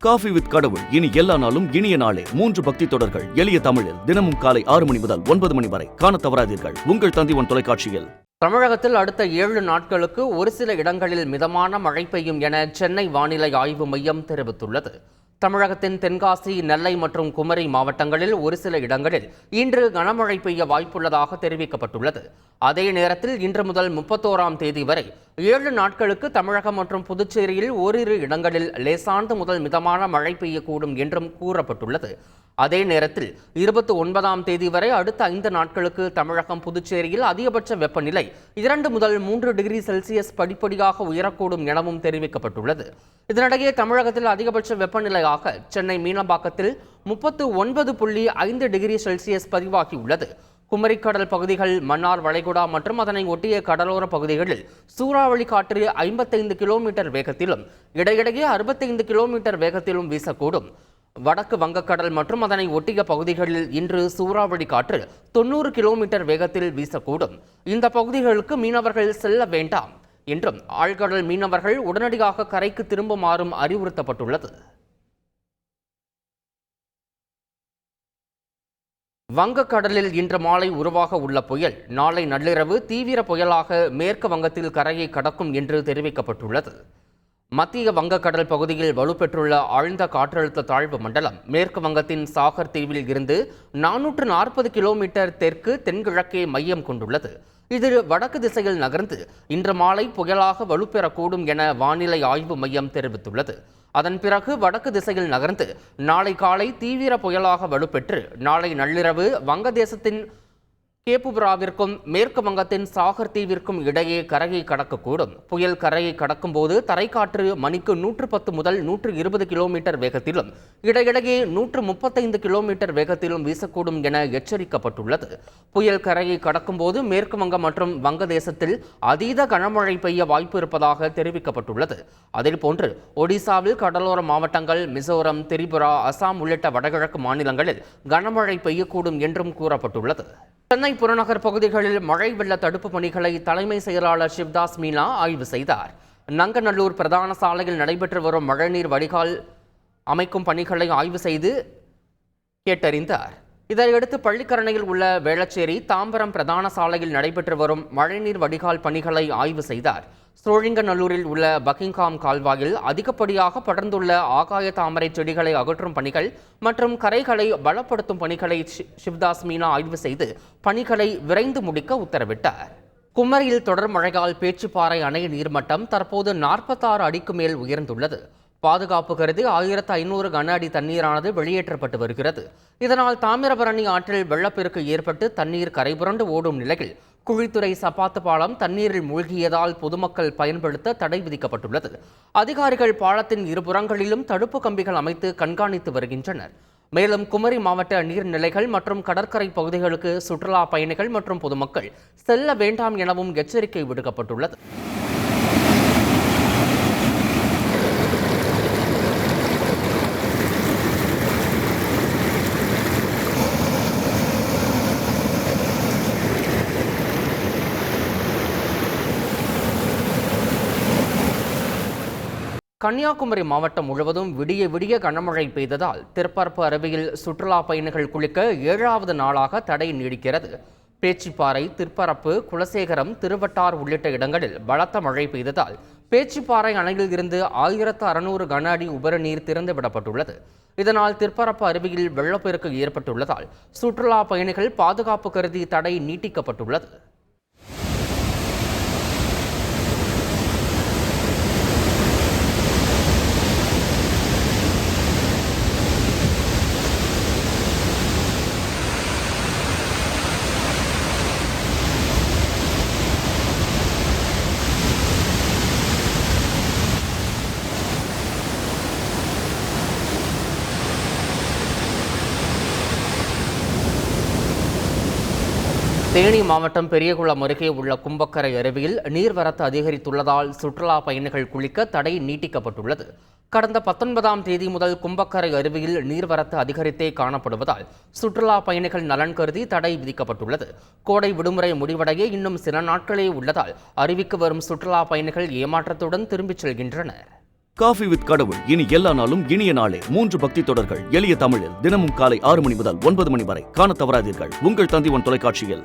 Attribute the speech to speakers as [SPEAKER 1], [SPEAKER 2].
[SPEAKER 1] Coffee with கடவுள் இனி எல்லா நாளும் இனிய நாளே 3 பக்தி தொடர்கள் எளிய தமிழில் தினமும் காலை 6 மணி முதல் 9 மணி வரை காண தவறாதீர்கள் உங்கள் தந்தி1 தொலைக்காட்சியில்.
[SPEAKER 2] தமிழகத்தில் அடுத்த 7 நாட்களுக்கு ஒரு சில இடங்களில் மிதமான மழை பெய்யும் என சென்னை வானிலை ஆய்வு மையம் தெரிவித்துள்ளது. தமிழகத்தின் தென்காசி, நெல்லை மற்றும் குமரி மாவட்டங்களில் ஒரு சில இடங்களில் இன்று கனமழை பெய்ய வாய்ப்புள்ளதாக தெரிவிக்கப்பட்டுள்ளது. அதே நேரத்தில் இன்று முதல் 31ஆம் தேதி வரை 7 நாட்களுக்கு தமிழகம் மற்றும் புதுச்சேரியில் ஓரிரு இடங்களில் லேசானது முதல் மிதமான மழை பெய்யக்கூடும் என்றும் கூறப்பட்டுள்ளது. அதே நேரத்தில் 29ஆம் தேதி வரை அடுத்த 5 நாட்களுக்கு தமிழகம், புதுச்சேரியில் அதிகபட்ச வெப்பநிலை 2 முதல் 3 டிகிரி செல்சியஸ் படிப்படியாக உயரக்கூடும் எனவும் தெரிவிக்கப்பட்டுள்ளது. இதனிடையே தமிழகத்தில் அதிகபட்ச வெப்பநிலையாக சென்னை மீனம்பாக்கத்தில் 39.5 டிகிரி செல்சியஸ் பதிவாகியுள்ளது. குமரிக்கடல் பகுதிகள், மன்னார் வளைகுடா மற்றும் அதனை ஒட்டிய கடலோர பகுதிகளில் சூறாவளி காற்று 55 கிலோமீட்டர் வேகத்திலும் இடையிடையே 65 கிலோமீட்டர் வேகத்திலும் வீசக்கூடும். வடக்கு வங்கக்கடல் மற்றும் அதனை ஒட்டிய பகுதிகளில் இன்று சூறாவளி காற்று 90 கிலோமீட்டர் வேகத்தில் வீசக்கூடும். இந்த பகுதிகளுக்கு மீனவர்கள் செல்ல வேண்டாம் என்றும் ஆழ்கடல் மீனவர்கள் உடனடியாக கரைக்கு திரும்புமாறும் அறிவுறுத்தப்பட்டுள்ளது. வங்கக்கடலில் இன்று மாலை உருவாக உள்ள புயல் நாளை நள்ளிரவு தீவிர புயலாக மேற்கு வங்கத்தில் கரையை கடக்கும் என்று தெரிவிக்கப்பட்டுள்ளது. மத்திய வங்கக்கடல் பகுதியில் வலுப்பெற்றுள்ள ஆழ்ந்த காற்றழுத்த தாழ்வு மண்டலம் மேற்கு வங்கத்தின் சாகர் தீவில் இருந்து 440 கிலோமீட்டர் தெற்கு தென்கிழக்கே மையம் கொண்டுள்ளது. இது வடக்கு திசையில் நகர்ந்து இன்று மாலை புயலாக வலுப்பெறக்கூடும் என வானிலை ஆய்வு மையம் தெரிவித்துள்ளது. அதன் பிறகு வடக்கு திசையில் நகர்ந்து நாளை காலை தீவிர புயலாக வலுப்பெற்று நாளை நள்ளிரவு வங்கதேசத்தின் கேப்புபுராவிற்கும் மேற்கு வங்கத்தின் சாகர் தீவிற்கும் இடையே கரையை கடக்கக்கூடும். புயல் கரையை கடக்கும் போது தரைக்காற்று மணிக்கு 110 முதல் 120 கிலோமீட்டர் வேகத்திலும் இடையிடையே 135 கிலோமீட்டர் வேகத்திலும் வீசக்கூடும் என எச்சரிக்கப்பட்டுள்ளது. புயல் கரையை கடக்கும் போது மேற்கு வங்கம் மற்றும் வங்கதேசத்தில் அதீத கனமழை பெய்ய வாய்ப்பு இருப்பதாக தெரிவிக்கப்பட்டுள்ளது. அதேபோன்று ஒடிசாவில் கடலோர மாவட்டங்கள், மிசோரம், திரிபுரா, அசாம் உள்ளிட்ட வடகிழக்கு மாநிலங்களில் கனமழை பெய்யக்கூடும் என்றும் கூறப்பட்டுள்ளது. சென்னை புறநகர் பகுதிகளில் மழை வெள்ள தடுப்பு பணிகளை தலைமை செயலாளர் சிவ்தாஸ் மீனா ஆய்வு செய்தார். நங்கநல்லூர் பிரதான சாலையில் நடைபெற்று வரும் மழைநீர் வடிகால் அமைக்கும் பணிகளை ஆய்வு செய்து கேட்டறிந்தார். இதையடுத்து பள்ளிக்கரணையில் உள்ள வேளச்சேரி, தாம்பரம் பிரதான சாலையில் நடைபெற்று வரும் மழைநீர் வடிகால் பணிகளை ஆய்வு செய்தார். சோழிங்கநல்லூரில் உள்ள பக்கிங்காம் கால்வாயில் அதிகப்படியாக படர்ந்துள்ள ஆகாய தாமரை செடிகளை அகற்றும் பணிகள் மற்றும் கரைகளை பலப்படுத்தும் பணிகளை சிவ்தாஸ் மீனா ஆய்வு செய்து பணிகளை விரைந்து முடிக்க உத்தரவிட்டார். குமரியில் தொடர் மழையால் பேச்சிப்பாறை அணை நீர்மட்டம் தற்போது 46 அடிக்கு மேல் உயர்ந்துள்ளது. பாதுகாப்பு கருதி 1500 கன அடி தண்ணீரானது வெளியேற்றப்பட்டு வருகிறது. இதனால் தாமிரபரணி ஆற்றில் வெள்ளப்பெருக்கு ஏற்பட்டு தண்ணீர் கரைபுரண்டு ஓடும் நிலையில் குழித்துறை சப்பாத்து பாலம் தண்ணீரில் மூழ்கியதால் பொதுமக்கள் பயன்படுத்த தடை விதிக்கப்பட்டுள்ளது. அதிகாரிகள் பாலத்தின் இருபுறங்களிலும் தடுப்பு கம்பிகள் அமைத்து கண்காணித்து வருகின்றனர். மேலும் குமரி மாவட்ட நீர்நிலைகள் மற்றும் கடற்கரை பகுதிகளுக்கு சுற்றுலா பயணிகள் மற்றும் பொதுமக்கள் செல்ல வேண்டாம் எனவும் எச்சரிக்கை விடுக்கப்பட்டுள்ளது. கன்னியாகுமரி மாவட்டம் முழுவதும் விடிய விடிய கனமழை பெய்ததால் திருப்பரப்பு அருவியில் சுற்றுலா பயணிகள் குளிக்க 7வது நாளாக தடை நீடிக்கிறது. பேச்சிப்பாறை, திருப்பரப்பு, குலசேகரம், திருவட்டார் உள்ளிட்ட இடங்களில் பலத்த மழை பெய்ததால் பேச்சிப்பாறை அணையில் இருந்து 1600 கன அடி உபரி நீர் திறந்து விடப்பட்டுள்ளது. இதனால் திருப்பரப்பு அருவியில் வெள்ளப்பெருக்கு ஏற்பட்டுள்ளதால் சுற்றுலா பயணிகள் பாதுகாப்பு கருதி தடை நீட்டிக்கப்பட்டுள்ளது. தேனி மாவட்டம் பெரியகுளம் அருகே உள்ள கும்பக்கரை அருவியில் நீர்வரத்து அதிகரித்துள்ளதால் சுற்றுலா பயணிகள் குளிக்க தடை நீட்டிக்கப்பட்டுள்ளது. கடந்த 19ஆம் தேதி முதல் கும்பக்கரை அருவியில் நீர்வரத்து அதிகரித்தே காணப்படுவதால் சுற்றுலா பயணிகள் நலன் கருதி தடை விதிக்கப்பட்டுள்ளது. கோடை விடுமுறை முடிவடைய இன்னும் சில நாட்களே உள்ளதால் அருவிக்கு வரும் சுற்றுலா பயணிகள் ஏமாற்றத்துடன் திரும்பிச் செல்கின்றனர்.
[SPEAKER 1] காஃபி வித் கடவுள் இனி எல்லா நாளும் இனிய நாளே 3 பக்தி தொடர்கள் எளிய தமிழில் தினமும் காலை 6 மணி முதல் 9 மணி வரை காணத் தவறாதீர்கள். உங்கள் தந்தி ஒன் தொலைக்காட்சியில்.